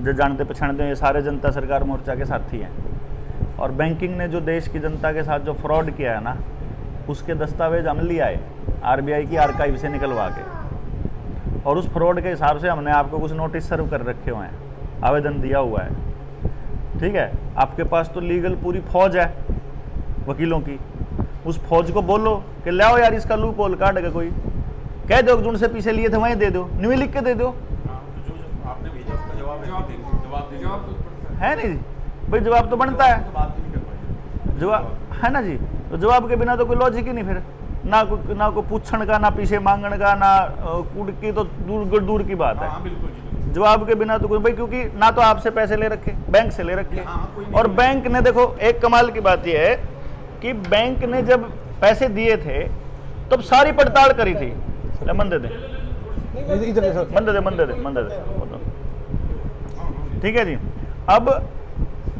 जो जानते पहचानते हैं, ये सारे जनता सरकार मोर्चा के साथी हैं। और बैंकिंग ने जो देश की जनता के साथ जो फ्रॉड किया है ना, उसके दस्तावेज हम ले आए आरबीआई की आर्काइव से निकलवा के, और उस फ्रॉड के हिसाब से हमने आपको कुछ नोटिस सर्व कर रखे हुए हैं, आवेदन दिया हुआ है। ठीक है, आपके पास तो लीगल पूरी फौज है वकीलों की, उस फौज को बोलो कि लाओ यार इसका लूप होल काट के, कोई कह दो जो उनसे पीछे लिए थे वहीं दे दो, न्यू लिख के दे दो। आपने भेजा उसका जवाब है नहीं भाई, जवाब तो बनता है, जवाब है ना जी। तो जवाब के बिना तो कोई लॉजिक ही नहीं, फिर ना कोई पूछण का, ना पीछे मांगण का, ना कूड़ की, तो दूर की बात है। जवाब के बिना तो कोई भाई, क्योंकि ना तो आपसे पैसे ले रखे, बैंक से ले रखे। और बैंक ने देखो, एक कमाल की बात यह है कि बैंक ने जब पैसे दिए थे तब सारी पड़ताल करी थी। मन दे दे, ठीक है जी। अब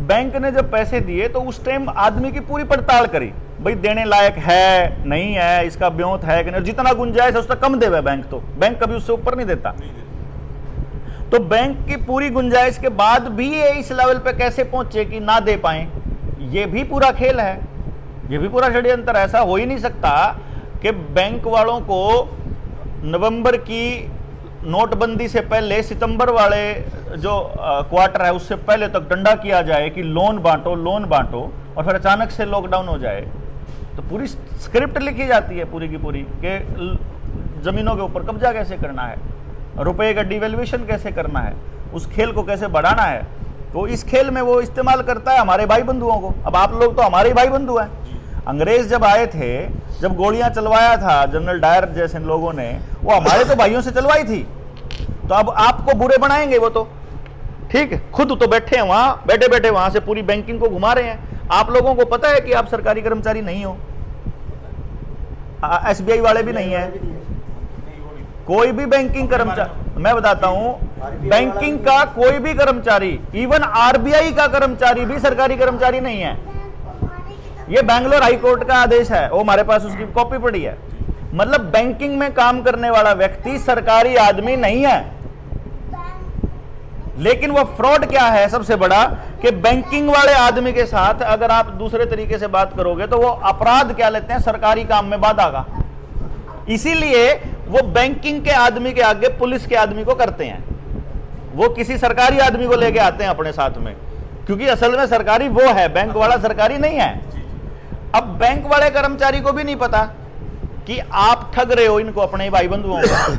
बैंक ने जब पैसे दिए तो उस टाइम आदमी की पूरी पड़ताल करी, भाई देने लायक है नहीं है, इसका ब्योंत है कि नहीं, जितना गुंजाइश है उससे कम देवे बैंक, तो बैंक कभी उससे ऊपर नहीं देता। तो बैंक की पूरी गुंजाइश के बाद भी ये इस लेवल पे कैसे पहुंचे कि ना दे पाए, ये भी पूरा खेल है, ये भी पूरा षड्यंत्र। ऐसा हो ही नहीं सकता कि बैंक वालों को नवंबर की नोटबंदी से पहले सितंबर वाले जो क्वार्टर है उससे पहले तक डंडा किया जाए कि लोन बांटो, और फिर अचानक से लॉकडाउन हो जाए। तो पूरी स्क्रिप्ट लिखी जाती है पूरी की पूरी कि जमीनों के ऊपर कब्जा कैसे करना है, रुपए का डिवेल्यूएशन कैसे करना है, उस खेल को कैसे बढ़ाना है। तो इस खेल में वो इस्तेमाल करता है हमारे भाई बंधुओं को। अब आप लोग तो हमारे भाई बंधु हैं। अंग्रेज जब आए थे, जब गोलियां चलवाया था जनरल डायर जैसे लोगों ने, वो हमारे तो भाइयों से चलवाई थी। तो अब आपको बुरे बनाएंगे वो, तो ठीक है, खुद तो बैठे हैं वहां, बैठे बैठे वहां से पूरी बैंकिंग को घुमा रहे हैं। आप लोगों को पता है कि आप सरकारी कर्मचारी नहीं हो, एसबीआई वाले भी नहीं है, कोई भी बैंकिंग कर्मचारी, मैं बताता हूं, बैंकिंग का कोई भी कर्मचारी, इवन आरबीआई का कर्मचारी भी सरकारी कर्मचारी नहीं है। ये बैंगलोर हाई कोर्ट का आदेश है, वो हमारे पास उसकी कॉपी पड़ी है। मतलब बैंकिंग में काम करने वाला व्यक्ति सरकारी आदमी नहीं है। लेकिन वो फ्रॉड क्या है सबसे बड़ा, कि बैंकिंग वाले आदमी के साथ अगर आप दूसरे तरीके से बात करोगे तो वो अपराध क्या लेते हैं, सरकारी काम में बाधा का। इसीलिए वो बैंकिंग के आदमी के आगे पुलिस के आदमी को करते हैं, वो किसी सरकारी आदमी को लेके आते हैं अपने साथ में, क्योंकि असल में सरकारी वो है, बैंक वाला सरकारी नहीं है। अब बैंक वाले कर्मचारी को भी नहीं पता कि आप ठग रहे हो इनको, अपने भाई बंधुओं को,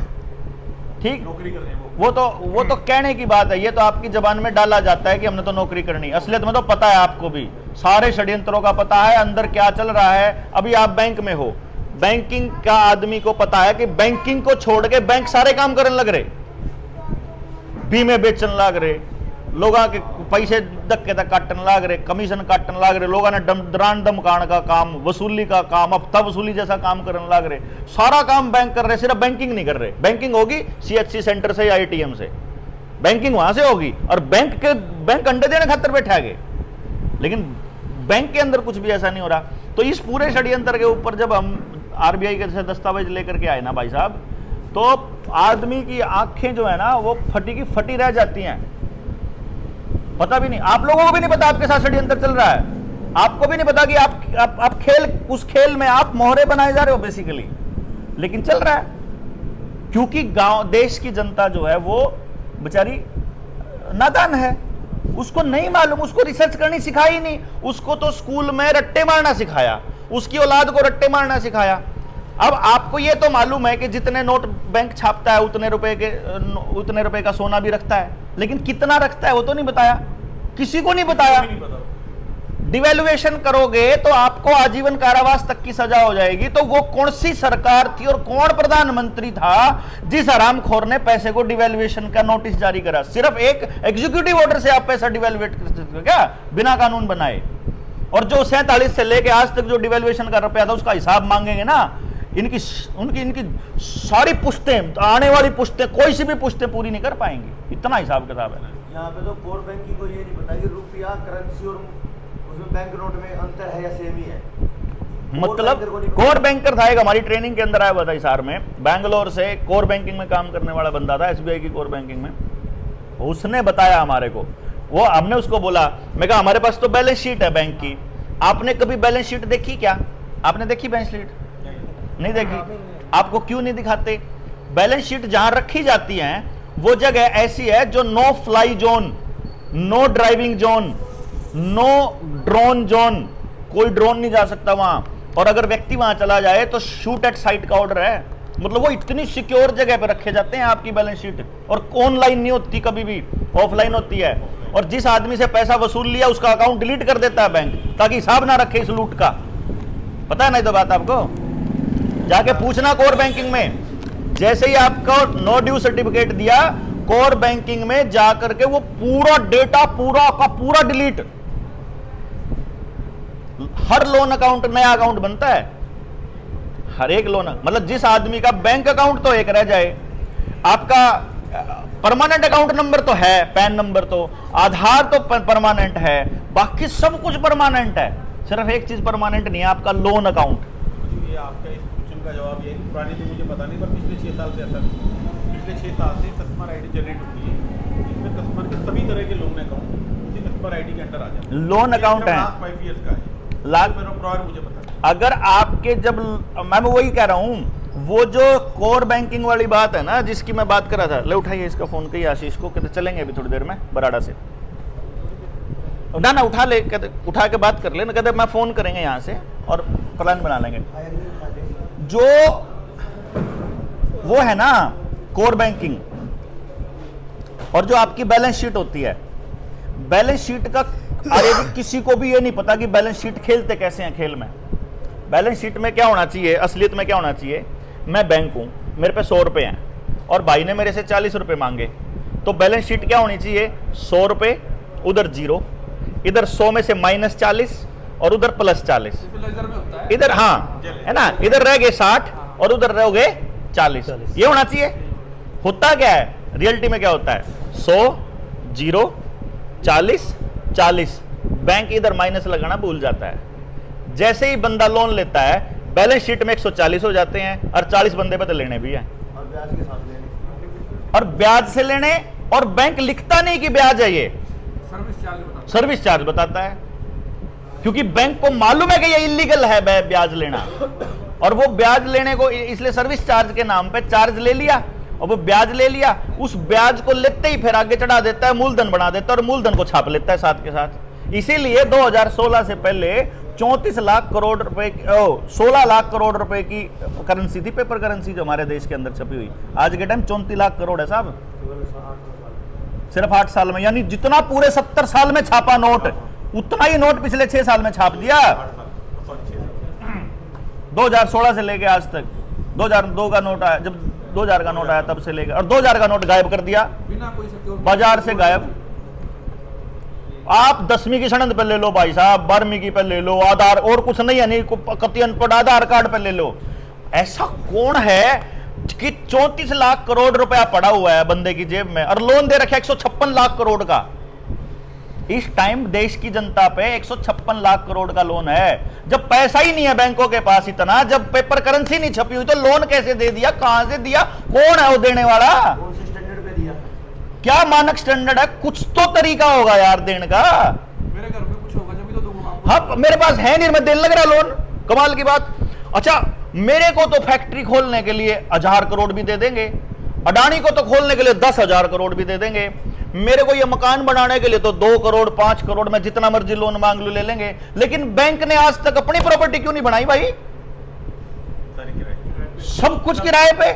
ठीक, नौकरी कर रहे हैं वो तो कहने की बात है, ये तो आपकी जबान में डाला जाता है कि हमने तो नौकरी करनी। असलियत में तो पता है आपको भी, सारे षड्यंत्रों का पता है, अंदर क्या चल रहा है। अभी आप बैंक में हो, बैंकिंग का आदमी को पता है कि बैंकिंग को छोड़ के बैंक सारे काम करने लग रहे, बीमे बेचने लग रहे, लोगों के पैसे धक्के तक काटने लग रहे, कमीशन काटने लग रहे, लोगों ने दरान धमकान का काम, वसूली का काम, हफ्ता वसूली जैसा काम करने लग रहे। सारा काम बैंक कर रहे, सिर्फ बैंकिंग नहीं कर रहे। बैंकिंग होगी सीएचसी सेंटर से या एटीएम से, बैंकिंग वहां से होगी, और बैंक अंडे देने खातर बैठा गए, लेकिन बैंक के अंदर कुछ भी ऐसा नहीं हो रहा। तो इस पूरे षड्यंत्र के ऊपर जब हम आरबीआई के दस्तावेज लेकर के आए ना भाई साहब, तो आदमी की आंखें जो है ना वो फटी की फटी रह जाती हैं। पता भी नहीं, आप लोगों को भी नहीं पता आपके साथ षड्यंत्र चल रहा है, आपको भी नहीं पता कि आप उस खेल में आप मोहरे बनाए जा रहे हो बेसिकली, लेकिन चल रहा है। क्योंकि गांव देश की जनता जो है वो बेचारी नादान है, उसको नहीं मालूम, उसको रिसर्च करनी सिखाई नहीं, उसको तो स्कूल में रट्टे मारना सिखाया, उसकी औलाद को रट्टे मारना सिखाया। अब आपको ये तो मालूम है कि जितने नोट बैंक छापता है उतने रुपए का सोना भी रखता है, लेकिन कितना रखता है वो तो नहीं बताया, किसी को नहीं बताया। डिवेल्युएशन करोगे तो आपको आजीवन कारावास तक की सजा हो जाएगी। तो वो कौन सी सरकार थी और कौन प्रधानमंत्री था जिस हरामखोर ने पैसे को डिवेल्युएशन का नोटिस जारी करा? सिर्फ एक एग्जीक्यूटिव ऑर्डर से आप पैसा डिवेल्युएट कर सकते हो क्या, बिना कानून बनाए? और जो 47 से लेके आज तक जो डिवेल्युएशन का रुपया था उसका हिसाब मांगेंगे ना, इनकी सारी पुश्तें, आने वाली पुश्तें, कोई सी भी पुश्तें पूरी नहीं कर पाएंगी, इतना हिसाब किताब है। यहाँ पे तो कोर बैंकिंग को ये नहीं पता कि रुपया करेंसी और उसमें बैंक नोट में अंतर है या सेम ही है। मतलब कोर बैंकर था एक, हमारी ट्रेनिंग के अंदर आया हुआ था हिसार में, बैंगलोर से कोर बैंकिंग में काम करने वाला बंदा था, एसबीआई की कोर बैंकिंग में। उसने बताया हमारे को। वो हमने उसको बोला, मैं कहा हमारे पास तो बैलेंस शीट है बैंक की, आपने कभी बैलेंस शीट देखी क्या? आपने देखी बैलेंस शीट? नहीं देखी। आपको क्यों नहीं दिखाते? बैलेंस शीट जहां रखी जाती है वो जगह ऐसी है जो no fly zone, no driving zone, no drone zone, कोई ड्रोन नहीं जा सकता वहां, और अगर व्यक्ति वहां चला जाए तो शूट एट साइट का ऑर्डर है। मतलब वो इतनी सिक्योर जगह पे रखे जाते हैं आपकी बैलेंस शीट, और ऑनलाइन नहीं होती कभी भी, ऑफलाइन होती है। और जिस आदमी से पैसा वसूल लिया उसका अकाउंट डिलीट कर देता है बैंक, ताकि हिसाब ना रखे इस लूट का। पता है नहीं तो बात आपको, जाके पूछना कोर बैंकिंग में। जैसे ही आपको नो ड्यू सर्टिफिकेट दिया, कोर बैंकिंग में जाकर के वो पूरा डेटा पूरा का पूरा डिलीट। हर लोन अकाउंट नया अकाउंट बनता है, हर एक लोन, मतलब जिस आदमी का बैंक अकाउंट तो एक रह जाए, आपका परमानेंट अकाउंट नंबर तो है, पैन नंबर तो, आधार तो परमानेंट है, बाकी सब कुछ परमानेंट है, सिर्फ एक चीज परमानेंट नहीं है, आपका लोन अकाउंट। ये आपका इस क्वेश्चन का जवाब ये है, पुरानी तो मुझे पता नहीं, पर पिछले 6 साल से ऐसा, पिछले 6 साल से कस्टमर आईडी जनरेट होती है, इसमें कस्टमर के सभी तरह के लोन अकाउंट उसी कस्टमर आईडी के अंदर आ जाते हैं। लोन अकाउंट है, 5 ईयर्स का है, लाख मेरा प्रॉर मुझे पता है। अगर आपके जब, मैं वही कह रहा हूं, वो जो कोर बैंकिंग वाली बात है ना, जिसकी मैं बात कर रहा था, ले उठाइए इसका फोन, कहिए आशीष को, कहते चलेंगे अभी थोड़ी देर में बराड़ा से। ना ना उठा ले, कहते उठा के बात कर ले ना, कहते मैं फोन करेंगे यहाँ से और प्लान बना लेंगे। जो वो है ना कोर बैंकिंग, और जो आपकी बैलेंस शीट होती है, बैलेंस शीट का, अरे किसी को भी ये नहीं पता कि बैलेंस शीट खेलते कैसे हैं खेल में। बैलेंस शीट में क्या होना चाहिए, असलियत में क्या होना चाहिए, मैं बैंक हूं, मेरे पे 100 रुपए हैं और भाई ने मेरे से 40 रुपए मांगे, तो बैलेंस शीट क्या होनी चाहिए, 100 रुपए, उधर 0, इधर 100 में से -40 और उधर +40, इधर हाँ है ना, इधर रह गए 60 और उधर रह गए 40, ये होना चाहिए। होता क्या है रियलिटी में, क्या होता है, 100 0 40 40, बैंक इधर माइनस लगाना भूल जाता है। जैसे ही बंदा लोन लेता है, बैलेंस शीट में 140 हो जाते हैं, और 40 बंदे पे तो लेने भी हैं, और ब्याज के साथ लेने, और ब्याज से लेने, और बैंक लिखता नहीं कि ब्याज है, ये सर्विस चार्ज बताता है, क्योंकि बैंक को मालूम है कि ये इलीगल है ब्याज लेना, और वो ब्याज लेने को इसलिए सर्विस चार्ज के नाम पे चार्ज ले लिया, और वो ब्याज ले लिया, उस ब्याज को लेते ही फिर आगे चढ़ा देता है, मूलधन बना देता है, और मूलधन को छाप लेता है साथ के साथ। इसीलिए 2016 से पहले 34 लाख करोड़ रुपए, 16 लाख करोड़ रुपए की करेंसी थी, पेपर करेंसी जो हमारे देश के अंदर छपी हुई, आज के टाइम 34 लाख करोड़ है साहब, सिर्फ 8 साल में। यानी जितना पूरे 70 साल में छापा नोट, उतना ही नोट पिछले 6 साल में छाप दिया, 2016 से लेके आज तक। 2002 का नोट आया, जब 2000 का नोट आया तब से लेकर, और 2000 का नोट गायब कर दिया, बिना कोई सिक्योरिटी बाजार से गायब। आप 10वीं की सनद पे ले लो भाई साहब, 12वीं की पे ले लो, आधार और कुछ नहीं है, नहीं कति अनपढ़, आधार कार्ड पे ले लो। ऐसा कौन है कि 34 लाख करोड़ रुपया पड़ा हुआ है बंदे की जेब में, और लोन दे रखा 156 लाख करोड़ का। इस टाइम देश की जनता पे 156 लाख करोड़ का लोन है। जब पैसा ही नहीं है बैंकों के पास इतना, जब पेपर करेंसी नहीं छपी हुई, तो लोन कैसे दे दिया, कहां से दिया, कौन है वो देने वाला, कौन से स्टैंडर्ड पे दिया, क्या मानक स्टैंडर्ड है, कुछ तो तरीका होगा यार देने का। मेरे घर में कुछ होगा जब भी तो दूंगा आपको। हाँ मेरे पास है नहीं, मैं देने लग रहा लोन, कमाल की बात। अच्छा मेरे को तो फैक्ट्री खोलने के लिए 1000 करोड़ भी दे देंगे, अडानी को तो खोलने के लिए 10,000 करोड़ भी दे देंगे, मेरे को ये मकान बनाने के लिए तो 2 करोड़ 5 करोड़ में जितना मर्जी लोन मांग लो ले लेंगे। लेकिन बैंक ने आज तक अपनी प्रॉपर्टी क्यों नहीं बनाई भाई, सब कुछ किराए पे,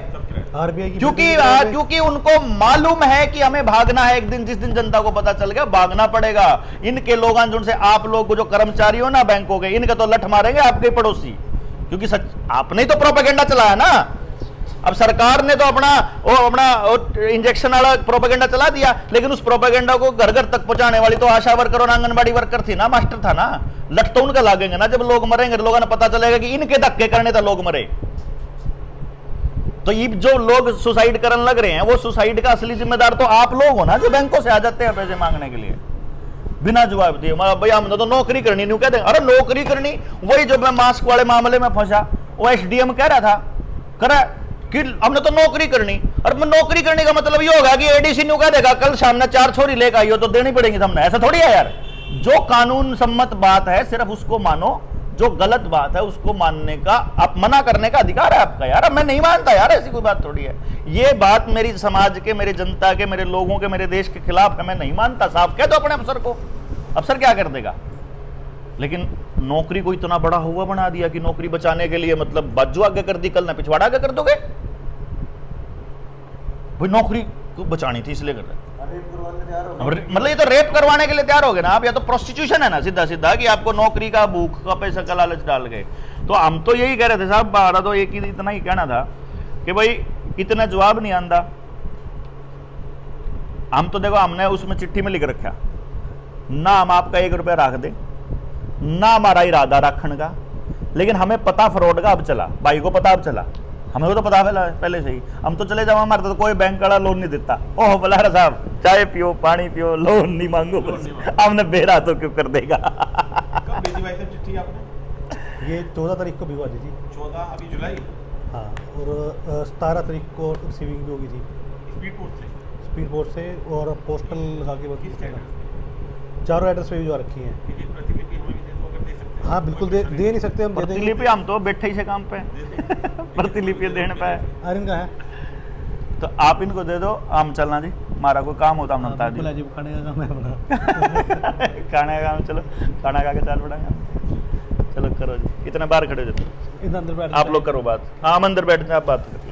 आरबीआई की क्योंकि उनको मालूम है कि हमें भागना है, एक दिन जिस दिन जनता को पता चल गया भागना पड़ेगा। इनके लोग जिनसे आप लोग जो कर्मचारी हो ना बैंकों के, इनके तो लठ मारेंगे आपके पड़ोसी, क्योंकि सच आपने तो प्रोपेगेंडा चलाया ना। अब सरकार ने तो अपना इंजेक्शन वाला प्रोपेगेंडा चला दिया, लेकिन उस प्रोपेगेंडा को घर घर तक पहुंचाने वाली तो आशा वर्कर और आंगनबाड़ी वर्कर थी ना, मास्टर था ना। लठ तो उनका लागेंगे ना, जब लोग मरेंगे लोगों ने पता चलेगा कि इनके धक्के करने तो लोग मरे। तो ये जो लोग सुसाइड करने लग रहे हैं, वो सुसाइड का असली जिम्मेदार तो आप लोग हो ना, जो बैंकों से आ जाते हैं पैसे मांगने के लिए बिना जवाब दिए। भैया हमने तो नौकरी करनी, नहीं कहते अरे नौकरी करनी। वही जो मैं मास्क वाले मामले में फंसा, वो एसडीएम कह रहा था, करा कि हमने तो नौकरी करनी, और नौकरी करने का मतलब ये होगा कि एडीसी न्यू कह देगा कल शाम ने 4 छोरी लेकर आई हो तो देनी पड़ेगी हमने, ऐसा थोड़ी है यार। जो कानून सम्मत बात है सिर्फ उसको मानो, जो गलत बात है उसको मानने का, आप मना करने का अधिकार है आपका यार। अब मैं नहीं मानता यार, ऐसी कोई बात थोड़ी है। ये बात मेरी समाज के, मेरे जनता के, मेरे लोगों के, मेरे देश के खिलाफ है, मैं नहीं मानता। साफ कह दो अपने अफसर को, अफसर क्या कर देगा। लेकिन नौकरी को इतना बड़ा हुआ बना दिया कि नौकरी बचाने के लिए मतलब बाजू आगे कर दी, कल ना पिछवाड़ा आगे कर दोगे। भाई नौकरी को बचानी थी इसलिए कर रहे, मतलब ये तो रेप करवाने के लिए तैयार हो गए ना आप, या तो प्रोस्टिट्यूशन है ना सीधा सीधा, कि आपको नौकरी का, भूख का, पैसा का लालच डाल गए। तो हम तो यही कह रहे थे साहब, हमारा तो एक ही इतना ही कहना था कि भाई इतना जवाब नहीं आंदा। हम तो देखो हमने उसमें चिट्ठी में लिख रखा ना हम आपका 1 रुपया रख दे, ना हमारा इरादा रखने का, लेकिन हमें पता फ्रॉड का अब चला, भाई को पता अब चला, हमें तो पता पहले से ही। हम तो चले जाओ, हमारे तो कोई बैंक वाला लोन नहीं देता। ओह बलारा साहब चाय पियो, पानी पियो, लोन नहीं मांगो, हमने बेरा तो क्यों कर देगा। कब भेजी भाई साहब चिट्ठी आपने? ये 14 तारीख को भिजवा दी थी। 14 अभी जुलाई, हाँ, और 17 तारीख को रिसीविंग भी होगी थी स्पीड पोस्ट से, स्पीड पोस्ट से, और पोस्टल लगा के किस बता एड्रेस? चारों एड्रेस पे भिजवा रखी हैं। एक प्रतिलिपि हमें भी दे दो अगर दे सकते हैं। हाँ बिल्कुल, दे नहीं सकते, हम दे देंगे। प्रतिलिपि हम तो बैठे ही से काम पे प्रतिलिपि देने पाए आयरन का है। तो आप इनको दे दो, हम चलना जी, हमारा कोई काम होता हम बता दी। बिल्कुल, अजीब खाने का काम है अपना। खाने का काम, चलो खाना खा के चाल पड़ेंगे। चलो करो जी, इतने बाहर खड़े हो जाते इधर अंदर बैठ आप लोग करो बात। हाँ हम अंदर बैठ जाए, आप बात करो।